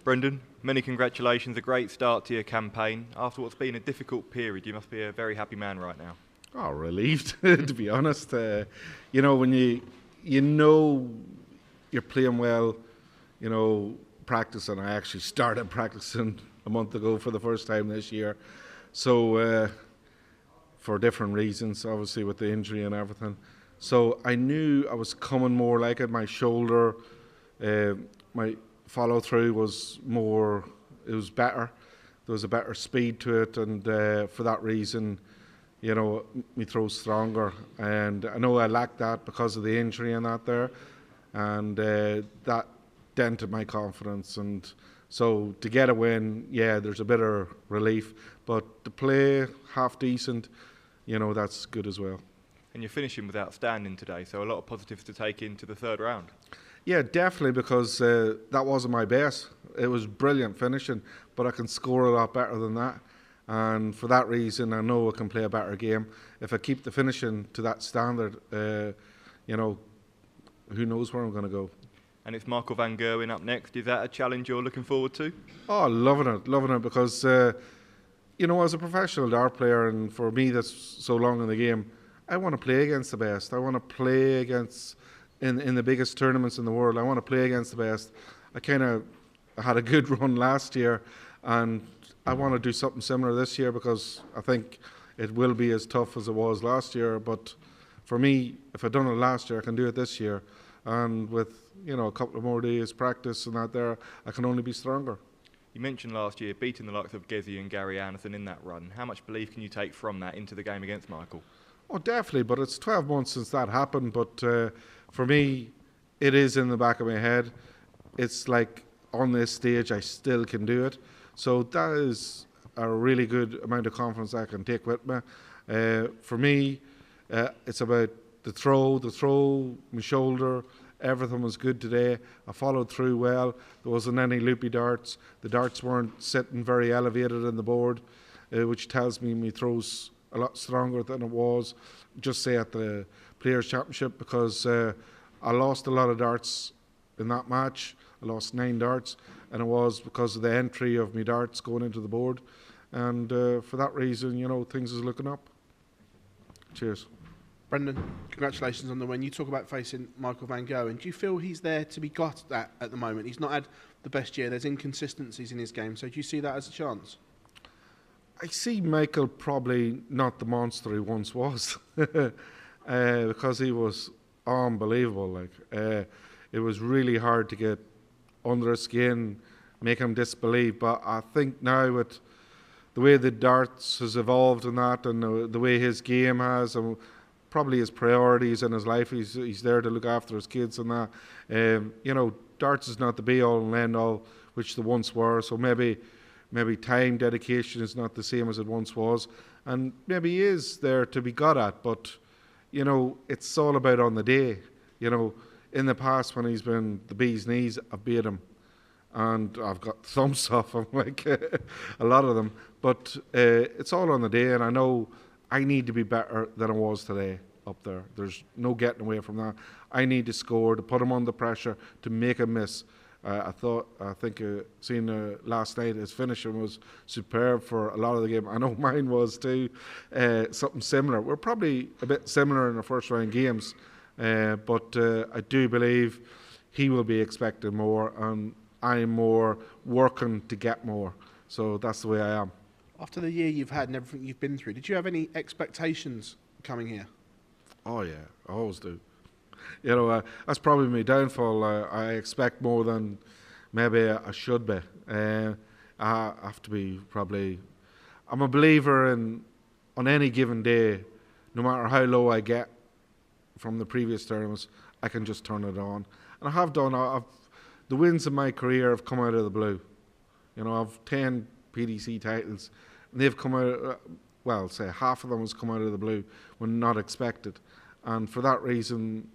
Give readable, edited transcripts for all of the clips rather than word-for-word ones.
Brendan, many congratulations, a great start to your campaign. After what's been a difficult period, you must be a very happy man right now. Oh, relieved, to be honest. When you know you're playing well, practicing. I actually started practicing a month ago for the first time this year. So, for different reasons, obviously with the injury and everything. So I knew I was coming more like it. My shoulder, my follow through was more, it was better. There was a better speed to it, and for that reason, my throw's stronger. And I know I lacked that because of the injury and that there, and that dented my confidence. And so to get a win, there's a bit of relief, but to play half decent, that's good as well. And you're finishing with outstanding today, so a lot of positives to take into the third round. Yeah, definitely, because that wasn't my best. It was brilliant finishing, but I can score a lot better than that. And for that reason, I know I can play a better game. If I keep the finishing to that standard, who knows where I'm going to go. And it's Michael van Gerwen up next. Is that a challenge you're looking forward to? Oh, loving it, because, as a professional dart player, and for me that's so long in the game, I want to play against the best. I want to play against, in the biggest tournaments in the world, I want to play against the best. I kind of had a good run last year, and I want to do something similar this year, because I think it will be as tough as it was last year. But for me, if I'd done it last year, I can do it this year. And with, a couple of more days practice and that there, I can only be stronger. You mentioned last year beating the likes of Gezi and Gary Anderson in that run. How much belief can you take from that into the game against Michael? Oh, definitely, but it's 12 months since that happened. But for me, it is in the back of my head. It's like on this stage, I still can do it. So that is a really good amount of confidence I can take with me. For me, it's about the throw, my shoulder. Everything was good today. I followed through well. There wasn't any loopy darts. The darts weren't sitting very elevated in the board, which tells me my throw's a lot stronger than it was, just say at the Players' Championship, because I lost a lot of darts in that match. I lost 9 darts, and it was because of the entry of my darts going into the board. And for that reason, things is looking up. Cheers. Brendan, congratulations on the win. You talk about facing Michael van Gerwen. Do you feel he's there to be got at the moment? He's not had the best year. There's inconsistencies in his game. So do you see that as a chance? I see Michael probably not the monster he once was, because he was unbelievable. It was really hard to get under his skin, make him disbelieve. But I think now with the way the darts has evolved and that, and the way his game has, and probably his priorities in his life, he's there to look after his kids and that. Darts is not the be all and end all, which they once were. So maybe time dedication is not the same as it once was, and maybe he is there to be got at. But it's all about on the day. In the past when he's been the bee's knees, I've beat him, and I've got thumps off him, like a lot of them. But it's all on the day, and I know I need to be better than I was today up there. There's no getting away from that. I need to score, to put him under pressure, to make him miss. I think seeing last night, his finishing was superb for a lot of the game. I know mine was too, something similar. We're probably a bit similar in the first round games, but I do believe he will be expecting more, and I'm more working to get more. So that's the way I am. After the year you've had and everything you've been through, did you have any expectations coming here? Oh yeah, I always do. That's probably my downfall. I expect more than maybe I should be. I have to be probably. I'm a believer in, on any given day, no matter how low I get from the previous tournaments, I can just turn it on. And I have done. The wins in my career have come out of the blue. I've 10 PDC titles, and they've come out, say half of them has come out of the blue when not expected. And for that reason,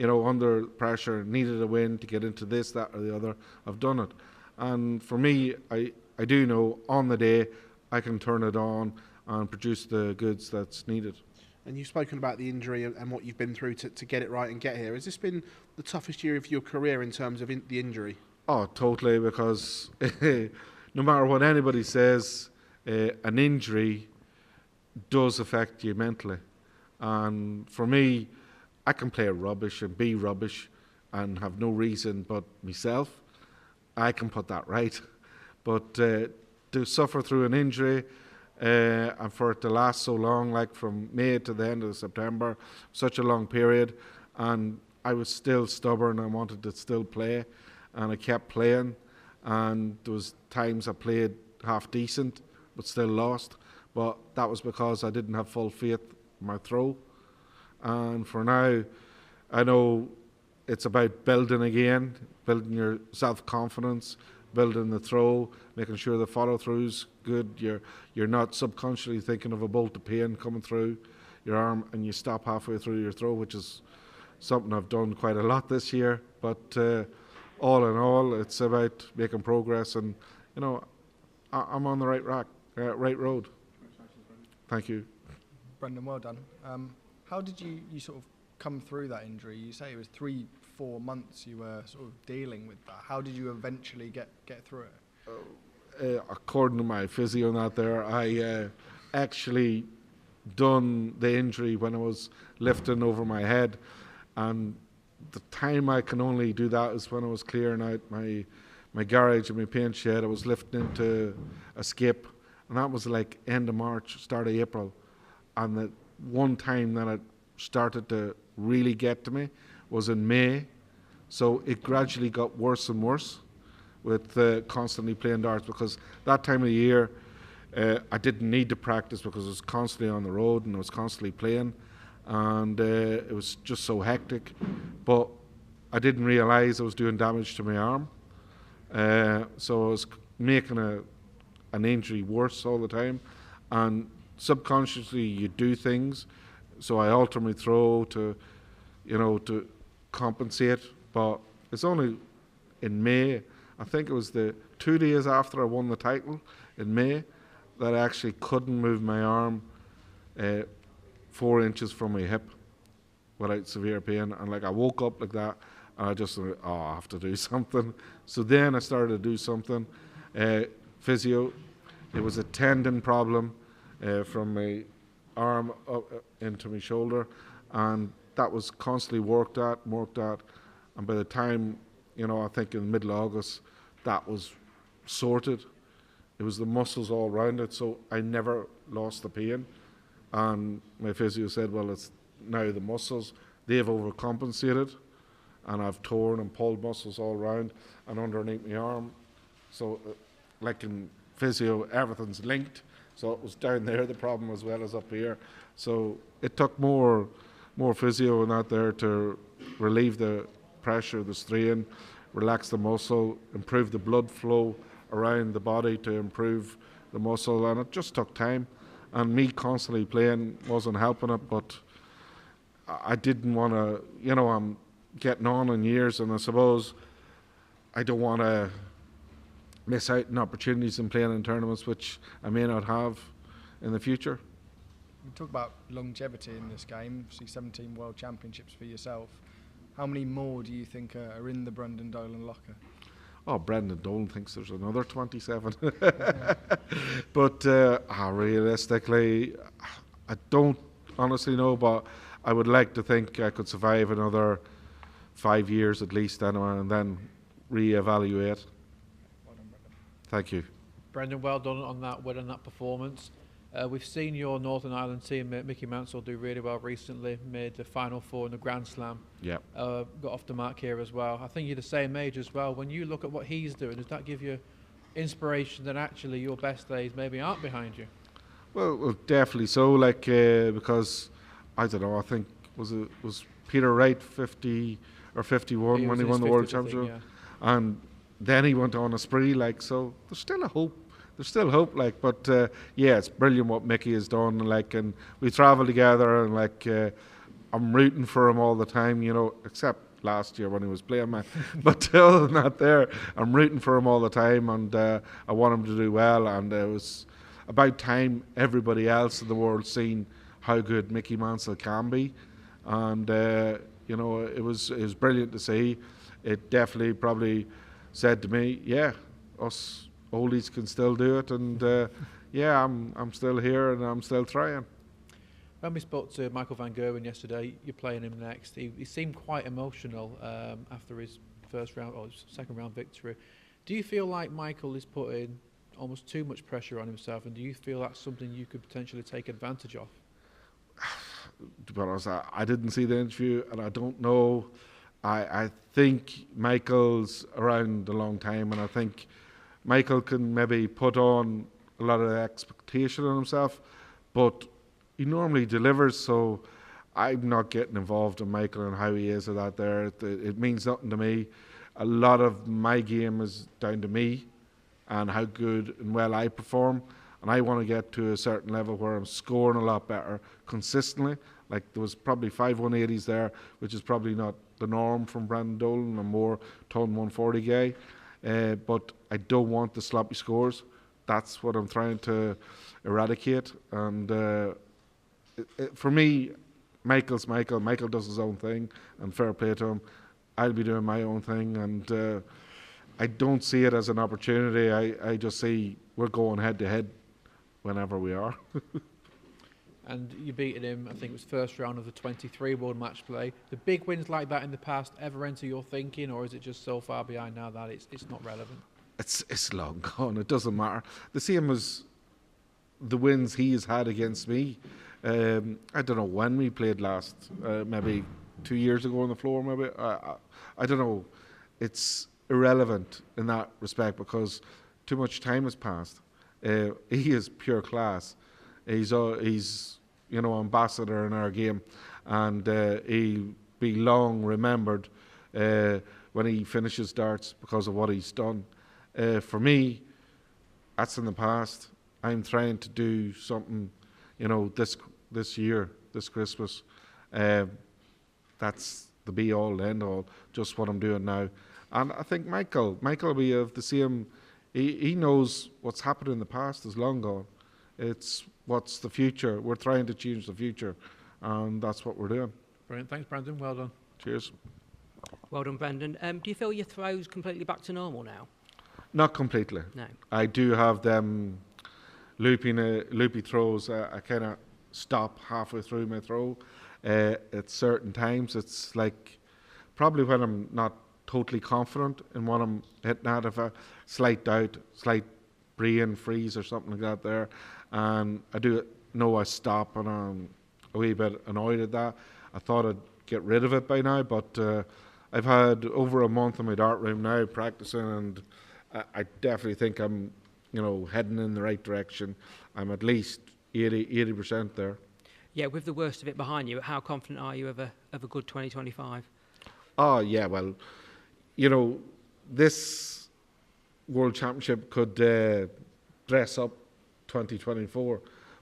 under pressure, needed a win to get into this, that or the other, I've done it. And for me, I do know on the day I can turn it on and produce the goods that's needed. And you've spoken about the injury and what you've been through to get it right and get here. Has this been the toughest year of your career in terms of the injury? Oh, totally, because no matter what anybody says, an injury does affect you mentally. And for me, I can play rubbish and be rubbish and have no reason but myself. I can put that right. But to suffer through an injury and for it to last so long, like from May to the end of September, such a long period, and I was still stubborn. I wanted to still play, and I kept playing. And there was times I played half decent, but still lost. But that was because I didn't have full faith in my throw. And for now, I know it's about building again, building your self-confidence, building the throw, making sure the follow-through's good. You're not subconsciously thinking of a bolt of pain coming through your arm, and you stop halfway through your throw, which is something I've done quite a lot this year. But all in all, it's about making progress, and you know, I'm on the right road. Thank you. Brendan, well done. How did you sort of come through that injury? You say it was 3-4 months you were sort of dealing with that. How did you eventually get through it? According to my physio and that there, I actually done the injury when I was lifting over my head, and the time I can only do that is when I was clearing out my garage and my paint shed. I was lifting into a skip, and that was like end of March, start of April. And the one time that it started to really get to me was in May. So it gradually got worse and worse with constantly playing darts, because that time of the year I didn't need to practice because I was constantly on the road and I was constantly playing, and it was just so hectic. But I didn't realise I was doing damage to my arm, so I was making an injury worse all the time, and subconsciously you do things. So I alter my throw to compensate. But it's only in May, I think it was the 2 days after I won the title in May, that I actually couldn't move my arm 4 inches from my hip without severe pain. And like I woke up like that, and I just thought, I have to do something. So then I started to do something. Physio, it was a tendon problem from my arm up into my shoulder, and that was constantly worked at. And by the time, I think in the middle of August, that was sorted. It was the muscles all around it, so I never lost the pain. And my physio said, well, it's now the muscles. They've overcompensated, and I've torn and pulled muscles all around and underneath my arm. So, like in physio, everything's linked. So it was down there, the problem, as well as up here. So it took more physio and that there to relieve the pressure, the strain, relax the muscle, improve the blood flow around the body to improve the muscle, and it just took time. And me constantly playing wasn't helping it, but I didn't want to, I'm getting on in years, and I suppose I don't want to miss out on opportunities in playing in tournaments which I may not have in the future. We talk about longevity in this game, see 17 World Championships for yourself. How many more do you think are in the Brendan Dolan locker? Oh, Brendan Dolan thinks there's another 27. But realistically, I don't honestly know, but I would like to think I could survive another 5 years at least anyway, and then re-evaluate. Well done, Brendan. Thank you. Brendan, well done on that win and that performance. We've seen your Northern Ireland team, Mickey Mansell, do really well recently, made the Final Four in the Grand Slam. Yeah. Got off the mark here as well. I think you're the same age as well. When you look at what he's doing, does that give you inspiration that actually your best days maybe aren't behind you? Well, definitely so, because, I don't know, I think, was Peter Wright 50 or 51 when he won the World Championship? Yeah. And then he went on a spree, so there's still a hope. There's still hope, but it's brilliant what Mickey has done, and we travel together, and I'm rooting for him all the time, except last year when he was playing me. But other than that, I'm rooting for him all the time, and I want him to do well. And it was about time everybody else in the world seen how good Mickey Mansell can be, and it was brilliant to see. It definitely probably said to me, yeah, us oldies can still do it, and yeah, I'm still here and I'm still trying. When we spoke to Michael van Gerwen yesterday, you're playing him next. He seemed quite emotional after his first round or second round victory. Do you feel like Michael is putting almost too much pressure on himself, and do you feel that's something you could potentially take advantage of? To be honest, I didn't see the interview, and I don't know. I think Michael's around a long time, and I think Michael can maybe put on a lot of expectation on himself, but he normally delivers, so I'm not getting involved in Michael and how he is at that there. It means nothing to me. A lot of my game is down to me and how good and well I perform, and I want to get to a certain level where I'm scoring a lot better consistently. Like there was probably 5 180s there, which is probably not the norm from Brandon Dolan, a more ton 140 guy. But I don't want the sloppy scores. That's what I'm trying to eradicate. And for me, Michael's Michael. Michael does his own thing, and fair play to him. I'll be doing my own thing, and I don't see it as an opportunity. I just see we're going head to head whenever we are. And you beaten him, I think it was first round of the 23 World Match Play. The big wins like that in the past ever enter your thinking, or is it just so far behind now that it's not relevant? It's long gone. It doesn't matter. The same as the wins he has had against me. I don't know when we played last. Maybe 2 years ago on the floor. Maybe I don't know. It's irrelevant in that respect because too much time has passed. He is pure class. He's ambassador in our game, and he'll be long remembered when he finishes darts because of what he's done. For me, that's in the past. I'm trying to do something, this year, this Christmas. That's the be all, end all. Just what I'm doing now, and I think Michael will be of the same. He knows what's happened in the past is long gone. It's what's the future. We're trying to change the future, and that's what we're doing. Brilliant. Thanks, Brandon. Well done. Cheers. Well done, Brendan. Do you feel your throws completely back to normal now? Not completely. No. I do have them loopy throws. I kind of stop halfway through my throw. At certain times, it's like probably when I'm not totally confident in what I'm hitting at, if a slight doubt, slight brain freeze or something like that there, and I stop, and I'm a wee bit annoyed at that. I thought I'd get rid of it by now, but I've had over a month in my dart room now practicing, and I definitely think I'm heading in the right direction. I'm at least 80% there. Yeah, with the worst of it behind you, how confident are you of a good 2025? Oh yeah, well, this World Championship could dress up 2024,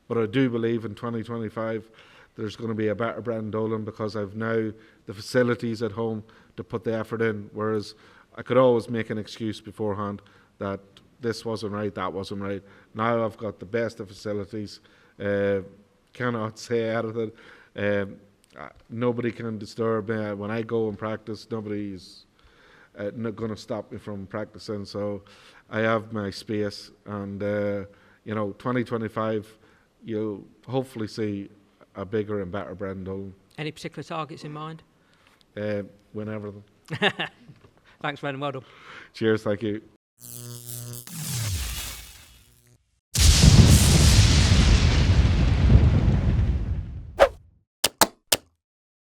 but I do believe in 2025 there's going to be a better Brandon Dolan because I've now the facilities at home to put the effort in, whereas I could always make an excuse beforehand that this wasn't right, that wasn't right. Now I've got the best of facilities, cannot say anything. Nobody can disturb me. When I go and practice, nobody's not going to stop me from practicing. So I have my space, and 2025, you'll hopefully see a bigger and better Brandon Dolan. Any particular targets in mind? Win everything. Thanks, Brendan. Well done. Cheers, thank you.